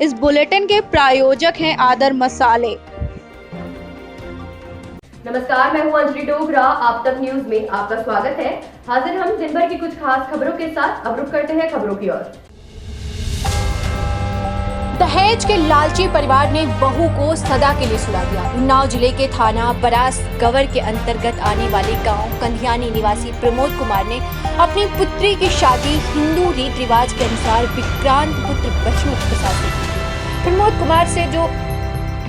इस बुलेटिन के प्रायोजक हैं आदर मसाले। नमस्कार, मैं हूं अंजलि डोगरा। आप तक न्यूज में आपका स्वागत है। हाजिर हम दिन भर की कुछ खास खबरों के साथ। अब रुक करते हैं खबरों की ओर। दहेज के लालची परिवार ने बहू को सदा के लिए सुला दिया। उन्नाव जिले के थाना बरास गवर के अंतर्गत आने वाले गांव कंधियानी निवासी प्रमोद कुमार ने अपनी पुत्री की शादी हिंदू रीत रिवाज के अनुसार विक्रांत पुत्र बचनू प्रसाद से की थी। प्रमोद कुमार से जो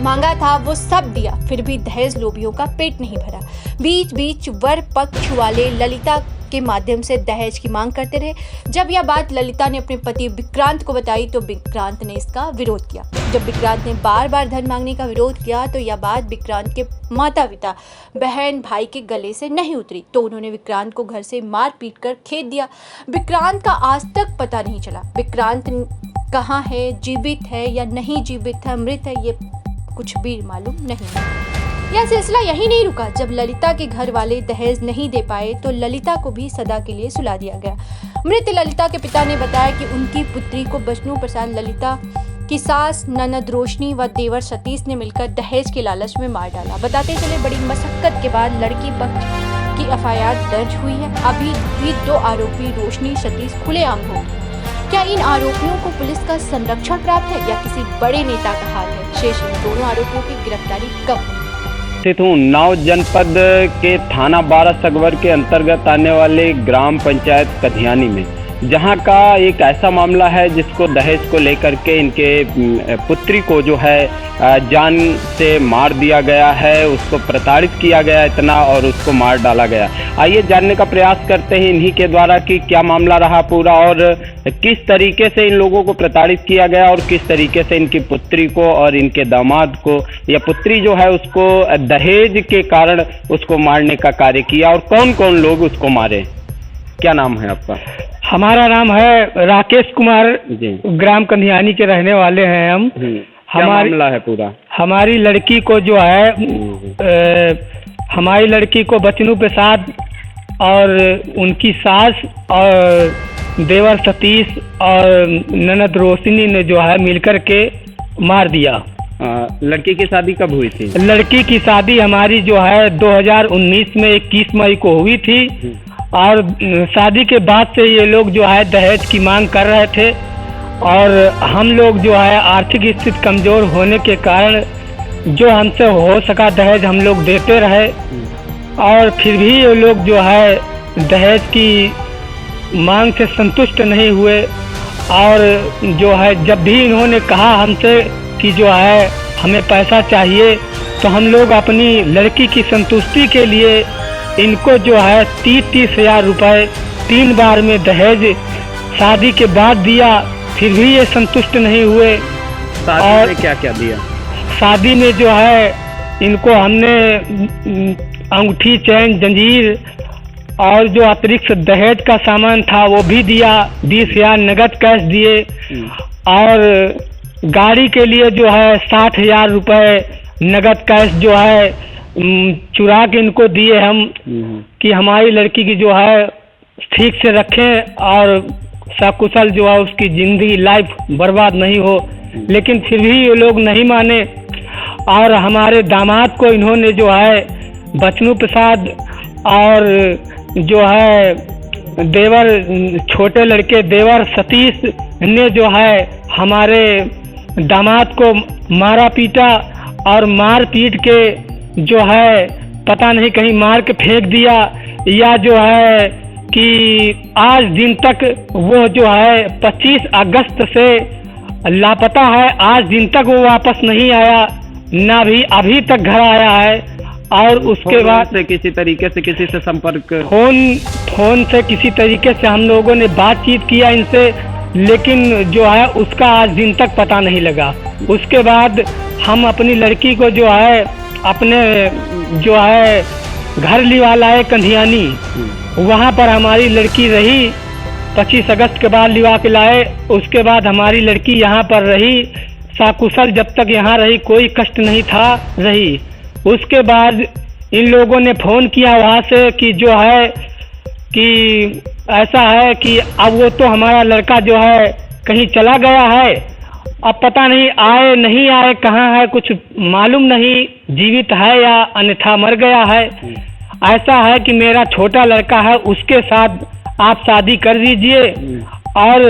मांगा था वो सब दिया, फिर भी दहेज लोभियों का पेट नहीं भरा। बीच बीच वर पक्ष वाले ललिता के माध्यम से दहेज की मांग करते रहे। जब यह बात ललिता ने अपने पति विक्रांत को बताई तो विक्रांत ने इसका विरोध किया। जब विक्रांत ने बार बार धन मांगने का विरोध किया तो यह बात विक्रांत के माता पिता बहन भाई के गले से नहीं उतरी, तो उन्होंने विक्रांत को घर से मार पीट कर खेद दिया। विक्रांत का आज तक पता नहीं चला। विक्रांत कहाँ है, जीवित है या नहीं जीवित है, मृत है, ये कुछ भी मालूम नहीं है। यह सिलसिला यही नहीं रुका। जब ललिता के घर वाले दहेज नहीं दे पाए तो ललिता को भी सदा के लिए सुला दिया गया। मृत ललिता के पिता ने बताया कि उनकी पुत्री को बचनू प्रसाद ललिता की सास ननद रोशनी व देवर सतीश ने मिलकर दहेज के लालच में मार डाला। बताते चले बड़ी मशक्कत के बाद लड़की पक्ष की एफआईआर दर्ज हुई है। अभी भी 2 आरोपी रोशनी सतीश खुलेआम हो। क्या इन आरोपियों को पुलिस का संरक्षण प्राप्त है या किसी बड़े नेता का हाथ है? शेष इन दोनों आरोपियों की गिरफ्तारी कब होगी? उन्नाव जनपद के थाना बारासगवर के अंतर्गत आने वाले ग्राम पंचायत कंधियानी में, जहां का एक ऐसा मामला है जिसको दहेज को लेकर के इनके पुत्री को जो है जान से मार दिया गया है, उसको प्रताड़ित किया गया इतना और उसको मार डाला गया। आइए जानने का प्रयास करते हैं इन्हीं के द्वारा कि क्या मामला रहा पूरा और किस तरीके से इन लोगों को प्रताड़ित किया गया और किस तरीके से इनकी पुत्री को और इनके दामाद को या पुत्री जो है उसको दहेज के कारण उसको मारने का कार्य किया और कौन कौन लोग उसको मारे। क्या नाम है आपका? हमारा नाम है राकेश कुमार जी। ग्राम कंधियानी के रहने वाले हैं हम। क्या मामला है पूरा? हमारी लड़की को जो है हमारी लड़की को बचनू प्रसाद और उनकी सास और देवर सतीश और ननद रोशनी ने जो है मिलकर के मार दिया। लड़की की शादी कब हुई थी? लड़की की शादी हमारी जो है 2019 में 21 मई को हुई थी और शादी के बाद से ये लोग जो है दहेज की मांग कर रहे थे और हम लोग जो है आर्थिक स्थिति कमज़ोर होने के कारण जो हमसे हो सका दहेज हम लोग देते रहे और फिर भी ये लोग जो है दहेज की मांग से संतुष्ट नहीं हुए और जो है जब भी इन्होंने कहा हमसे कि जो है हमें पैसा चाहिए तो हम लोग अपनी लड़की की संतुष्टि के लिए इनको जो है 30-30 हज़ार रुपये 3 बार में दहेज शादी के बाद दिया, फिर भी ये संतुष्ट नहीं हुए। शादी में क्या क्या दिया? शादी में जो है इनको हमने अंगूठी, चैन, जंजीर और जो अतिरिक्त दहेज का सामान था वो भी दिया। 20 हज़ार नगद कैश दिए और गाड़ी के लिए जो है 60 हज़ार रुपये नगद कैश जो है चुरा के इनको दिए हम कि हमारी लड़की की जो है ठीक से रखें और सकुशल जो है उसकी ज़िंदगी लाइफ बर्बाद नहीं हो। लेकिन फिर भी ये लोग नहीं माने और हमारे दामाद को इन्होंने जो है बचनू प्रसाद और जो है देवर छोटे लड़के देवर सतीश ने जो है हमारे दामाद को मारा पीटा और मार पीट के जो है पता नहीं कहीं मार के फेंक दिया या जो है कि आज दिन तक वो जो है 25 अगस्त से लापता है। आज दिन तक वो वापस नहीं आया, ना भी अभी तक घर आया है। और उसके बाद से किसी तरीके से किसी से संपर्क फोन से किसी तरीके से हम लोगों ने बातचीत किया इनसे, लेकिन जो है उसका आज दिन तक पता नहीं लगा। उसके बाद हम अपनी लड़की को जो है अपने जो है घर लिवा लाए कंधियानी, वहाँ पर हमारी लड़की रही। 25 अगस्त के बाद लिवा के लाए। उसके बाद हमारी लड़की यहाँ पर रही साकुशल, जब तक यहाँ रही कोई कष्ट नहीं था रही। उसके बाद इन लोगों ने फ़ोन किया वहाँ से कि जो है कि ऐसा है कि अब वो तो हमारा लड़का जो है कहीं चला गया है अब पता नहीं आए नहीं आए, कहाँ है कुछ मालूम नहीं, जीवित है या अन्यथा मर गया है। ऐसा है कि मेरा छोटा लड़का है, उसके साथ आप शादी कर दीजिए, और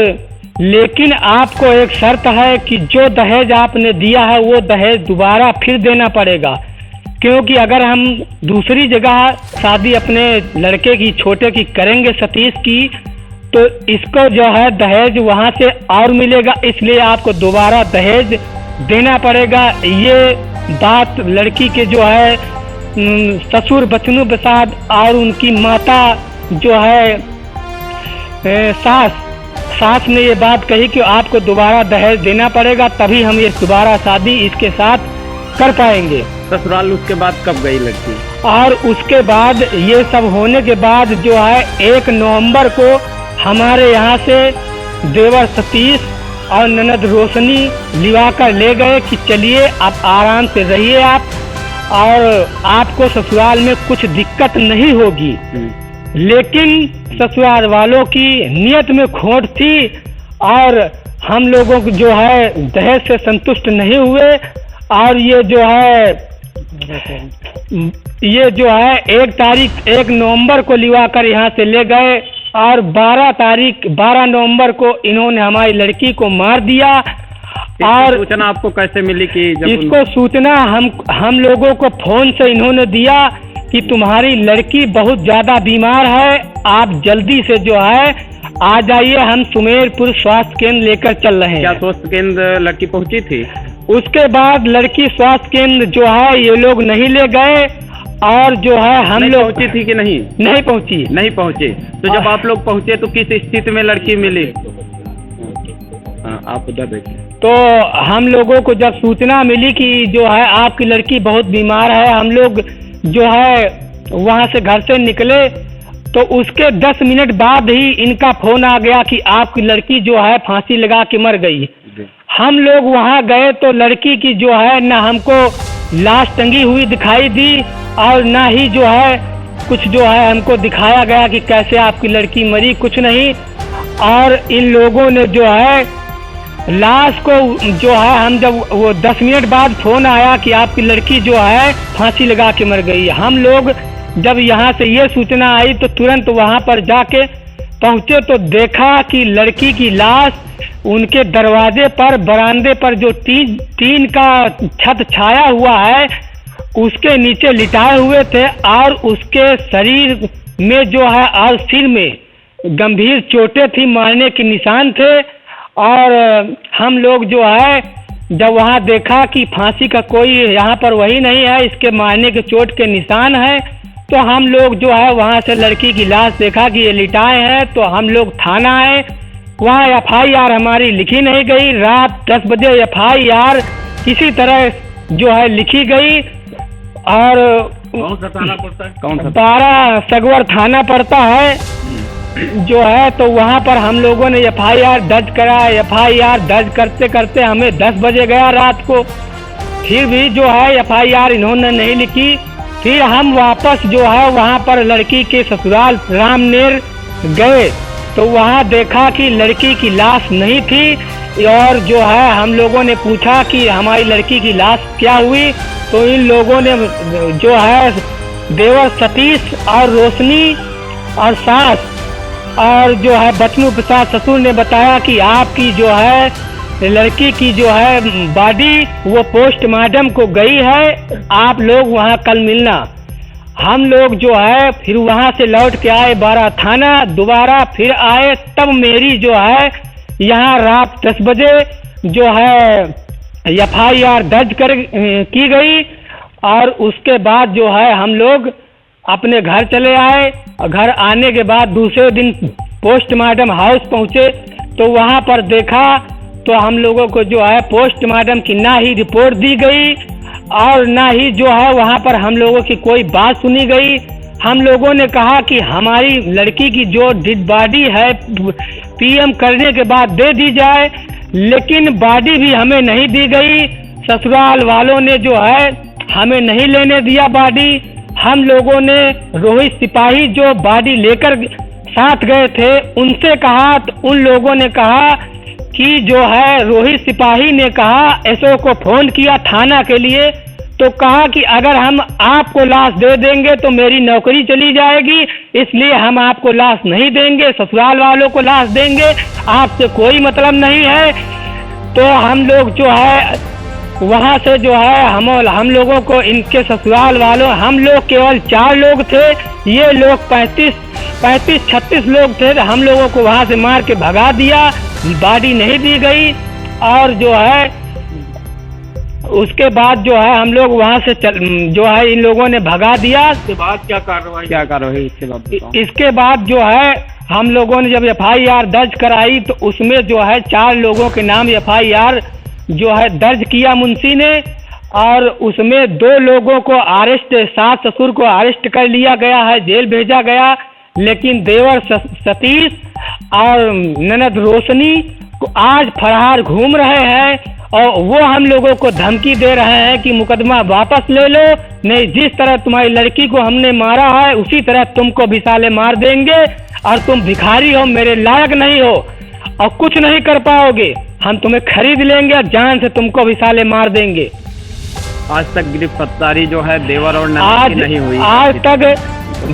लेकिन आपको एक शर्त है कि जो दहेज आपने दिया है वो दहेज दोबारा फिर देना पड़ेगा, क्योंकि अगर हम दूसरी जगह शादी अपने लड़के की छोटे की करेंगे सतीश की, तो इसको जो है दहेज वहाँ से और मिलेगा, इसलिए आपको दोबारा दहेज देना पड़ेगा। ये बात लड़की के जो है ससुर बचनू प्रसाद और उनकी माता जो है सास ने ये बात कही कि आपको दोबारा दहेज देना पड़ेगा, तभी हम ये दोबारा शादी इसके साथ कर पाएंगे। ससुराल उसके बाद कब गई लड़की? और उसके बाद ये सब होने के बाद जो है 1 नवंबर को हमारे यहाँ से देवर सतीश और ननद रोशनी लिवा कर ले गए कि चलिए आप आराम से रहिए आप, और आपको ससुराल में कुछ दिक्कत नहीं होगी। लेकिन ससुराल वालों की नियत में खोट थी, और हम लोगों को जो है दहेज से संतुष्ट नहीं हुए, और ये जो है 1 नवंबर को लिवा कर यहाँ से ले गए, और 12 नवंबर को इन्होंने हमारी लड़की को मार दिया। और सूचना आपको कैसे मिली कि इसको सूचना हम लोगों को फोन से इन्होंने दिया कि तुम्हारी लड़की बहुत ज्यादा बीमार है, आप जल्दी से जो है आ जाइए, हम सुमेरपुर स्वास्थ्य केंद्र लेकर चल रहे हैं। क्या स्वास्थ्य केंद्र लड़की पहुंची थी? उसके बाद लड़की स्वास्थ्य केंद्र जो है ये लोग नहीं ले गए, और जो है हम लोग पहुंची थी कि नहीं? नहीं पहुंची। नहीं पहुंचे। तो जब आप लोग पहुंचे तो किस स्थिति में लड़की मिली? आप उधर देखिए। तो हम लोगों को जब सूचना मिली कि जो है आपकी लड़की बहुत बीमार है, हम लोग जो है वहाँ से घर से निकले, तो उसके 10 मिनट बाद ही इनका फोन आ गया कि आपकी लड़की जो है फांसी लगा के मर गई। हम लोग वहाँ गए तो लड़की की जो है न हमको लाश टंगी हुई दिखाई दी, और ना ही जो है कुछ जो है हमको दिखाया गया कि कैसे आपकी लड़की मरी, कुछ नहीं। और इन लोगों ने जो है लाश को जो है हम जब वो 10 मिनट बाद फोन आया कि आपकी लड़की जो है फांसी लगा के मर गई, हम लोग जब यहाँ से ये सूचना आई तो तुरंत वहाँ पर जाके पहुँचे, तो देखा कि लड़की की लाश उनके दरवाजे पर बरामदे पर जो टीन का छत छाया हुआ है उसके नीचे लिटाए हुए थे, और उसके शरीर में जो है और सिर में गंभीर चोटें थी, मारने के निशान थे। और हम लोग जो है जब वहाँ देखा कि फांसी का कोई यहाँ पर वही नहीं है, इसके मारने के चोट के निशान है, तो हम लोग जो है वहाँ से लड़की की लाश देखा कि ये लिटाए हैं, तो हम लोग थाना आए। वहाँ FIR हमारी लिखी नहीं गई। रात 10 बजे FIR किसी तरह जो है लिखी गई, और कौन सा थाना पड़ता है? कौन सा? 12 सगवर थाना पड़ता है जो है। तो वहाँ पर हम लोगों ने FIR दर्ज करा। FIR दर्ज करते करते हमें 10 बजे गया रात को, फिर भी जो है FIR इन्होंने नहीं लिखी। फिर हम वापस जो है वहाँ पर लड़की के ससुराल रामनेर गए, तो वहाँ देखा कि लड़की की लाश नहीं थी, और जो है हम लोगों ने पूछा कि हमारी लड़की की लाश क्या हुई, तो इन लोगों ने जो है देवर सतीश और रोशनी और सास और जो है बचनू प्रसाद ससुर ने बताया कि आपकी जो है लड़की की जो है बॉडी वो पोस्टमार्टम को गई है, आप लोग वहाँ कल मिलना। हम लोग जो है फिर वहाँ से लौट के आए 12 थाना, दोबारा फिर आए, तब मेरी जो है यहाँ रात 10 बजे जो है FIR दर्ज की गई, और उसके बाद जो है हम लोग अपने घर चले आए। और घर आने के बाद दूसरे दिन पोस्टमार्टम हाउस पहुँचे, तो वहाँ पर देखा तो हम लोगों को जो है पोस्टमार्टम की ना ही रिपोर्ट दी गई, और ना ही जो है वहाँ पर हम लोगों की कोई बात सुनी गई। हम लोगों ने कहा कि हमारी लड़की की जो डेड बॉडी है PM करने के बाद दे दी जाए, लेकिन बॉडी भी हमें नहीं दी गई। ससुराल वालों ने जो है हमें नहीं लेने दिया बॉडी। हम लोगों ने रोहित सिपाही जो बॉडी लेकर साथ गए थे उनसे कहा, तो उन लोगों ने कहा कि जो है रोहित सिपाही ने कहा एसओ को फोन किया थाना के लिए, तो कहा कि अगर हम आपको लाश दे देंगे तो मेरी नौकरी चली जाएगी, इसलिए हम आपको लाश नहीं देंगे, ससुराल वालों को लाश देंगे, आपसे कोई मतलब नहीं है। तो हम लोग जो है वहाँ से जो है हम लोगों को इनके ससुराल वालों, हम लोग केवल 4 लोग थे, ये लोग 35-36 लोग थे, हम लोगों को वहाँ से मार के भगा दिया, बॉडी नहीं दी गई। और जो है उसके बाद जो है हम लोग वहाँ से जो है इन लोगों ने भगा दिया। इसके बाद क्या कार्रवाई इसके बाद? इसके बाद जो है हम लोगों ने जब FIR दर्ज कराई तो उसमें जो है 4 लोगों के नाम FIR जो है दर्ज किया मुंशी ने, और उसमें 2 लोगों को अरेस्ट, सास ससुर को अरेस्ट कर लिया गया है, जेल भेजा गया। लेकिन देवर सतीश और ननद रोशनी को आज फरार घूम रहे हैं, और वो हम लोगों को धमकी दे रहे हैं कि मुकदमा वापस ले लो, नहीं जिस तरह तुम्हारी लड़की को हमने मारा है उसी तरह तुमको भी साले मार देंगे, और तुम भिखारी हो, मेरे लायक नहीं हो और कुछ नहीं कर पाओगे, हम तुम्हें खरीद लेंगे और जान से तुमको भी साले मार देंगे। आज तक गिरफ्तारी जो है देवर और ननद की नहीं हुई? आज तक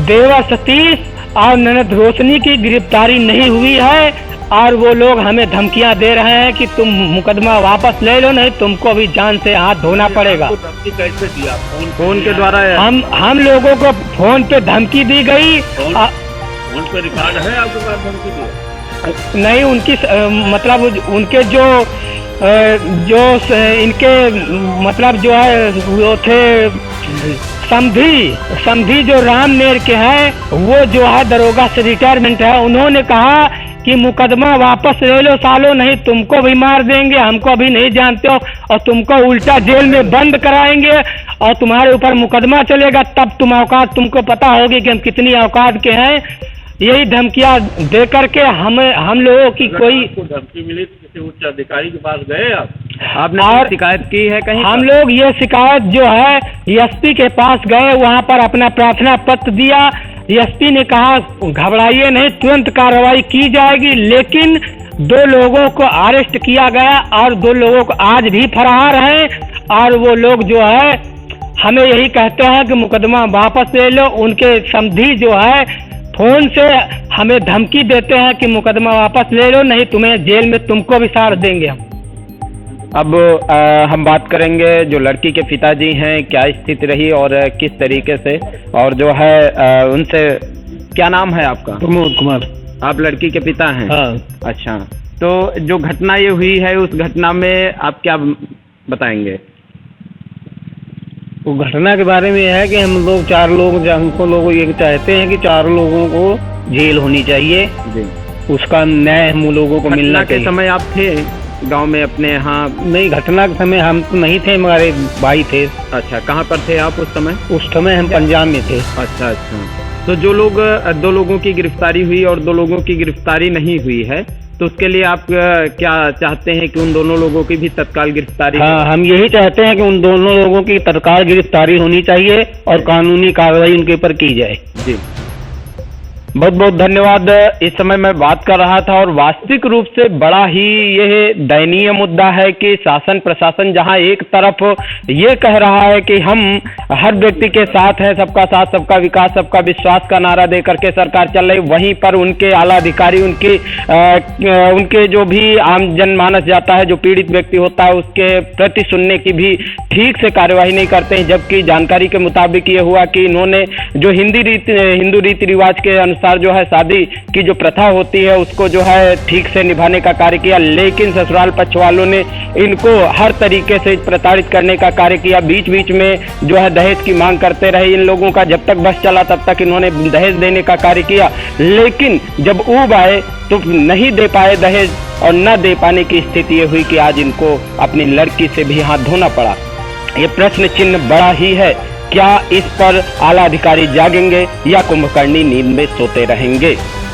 देवर सतीश और ननद रोशनी की गिरफ्तारी नहीं हुई है, और वो लोग हमें धमकियां दे रहे हैं कि तुम मुकदमा वापस ले लो, नहीं तुमको भी जान से हाथ धोना पड़ेगा। धमकी कैसे दिया? फोन के द्वारा? हम लोगों को फोन पे धमकी दी गई। फोन पे रिकॉर्ड है आपके पास धमकी दी? नहीं, उनकी मतलब उनके जो इनके मतलब जो है वो थे समधी जो रामनेर के हैं, वो जो है दरोगा से रिटायरमेंट है, उन्होंने कहा कि मुकदमा वापस ले लो सालो, नहीं तुमको भी मार देंगे, हमको भी नहीं जानते हो, और तुमको उल्टा जेल में बंद कराएंगे और तुम्हारे ऊपर मुकदमा चलेगा, तब तुम औकात, तुमको पता होगी कि हम कितनी औकात के हैं। यही धमकियां दे करके हम लोगों की कोई धमकी मिली तो किसी उच्च अधिकारी के पास गए आपने शिकायत की है कहीं? हम लोग ये शिकायत जो है SP के पास गए, वहाँ पर अपना प्रार्थना पत्र दिया। SP ने कहा घबराइए नहीं, तुरंत कार्रवाई की जाएगी, लेकिन 2 लोगों को अरेस्ट किया गया और 2 लोगों को आज भी फरार हैं, और वो लोग जो है हमें यही कहते हैं कि मुकदमा वापस ले लो। उनके समधी जो है फोन से हमें धमकी देते हैं कि मुकदमा वापस ले लो, नहीं तुम्हें जेल में तुमको भी साड़ देंगे हम। अब हम बात करेंगे जो लड़की के पिताजी हैं, क्या स्थिति रही और किस तरीके से, और जो है उनसे, क्या नाम है आपका? प्रमोद कुमार। आप लड़की के पिता हैं? हाँ। अच्छा, तो जो घटना ये हुई है उस घटना में आप क्या बताएंगे? वो घटना के बारे में है कि हम लोग 4 लोग, हमको लोग ये चाहते हैं कि 4 लोगों को जेल होनी चाहिए जी, उसका न्याय हम लोगों को मिलना चाहिए। के समय आप थे गांव में अपने यहाँ? नहीं, घटना के समय हम तो नहीं थे, हमारे भाई थे। अच्छा, कहाँ पर थे आप उस समय? उस समय हम पंजाब में थे। अच्छा अच्छा, तो जो लोग 2 लोगों की गिरफ्तारी हुई और 2 लोगों की गिरफ्तारी नहीं हुई है, तो उसके लिए आप क्या चाहते हैं कि उन दोनों लोगों की भी तत्काल गिरफ्तारी? हाँ, हम यही चाहते हैं कि उन दोनों लोगों की तत्काल गिरफ्तारी होनी चाहिए और कानूनी कार्रवाई उनके ऊपर की जाए। जी, बहुत बहुत धन्यवाद। इस समय मैं बात कर रहा था, और वास्तविक रूप से बड़ा ही यह दयनीय मुद्दा है कि शासन प्रशासन जहां एक तरफ ये कह रहा है कि हम हर व्यक्ति के साथ हैं, सबका साथ सबका विकास सबका विश्वास का नारा दे करके सरकार चल रही, वहीं पर उनके आला अधिकारी उनके जो भी आम जनमानस जाता है, जो पीड़ित व्यक्ति होता है, उसके प्रति सुनने की भी ठीक से कार्यवाही नहीं करते हैं। जबकि जानकारी के मुताबिक ये हुआ कि इन्होंने जो हिंदू रीति रिवाज के अनुसार जो है शादी की जो प्रथा होती है उसको जो है ठीक से निभाने का कार्य किया, लेकिन ससुराल पक्ष वालों ने इनको हर तरीके से प्रताड़ित करने का कार्य किया। बीच बीच में जो है दहेज की मांग करते रहे इन लोगों का, जब तक बस चला तब तक इन्होंने दहेज देने का कार्य किया, लेकिन जब ऊब आए तो नहीं दे पाए दहेज, और न दे पाने की स्थिति ये हुई कि आज इनको अपनी लड़की से भी हाथ धोना पड़ा। ये प्रश्न चिन्ह बड़ा ही है, क्या इस पर आला अधिकारी जागेंगे या कुंभकर्णी नींद में सोते रहेंगे?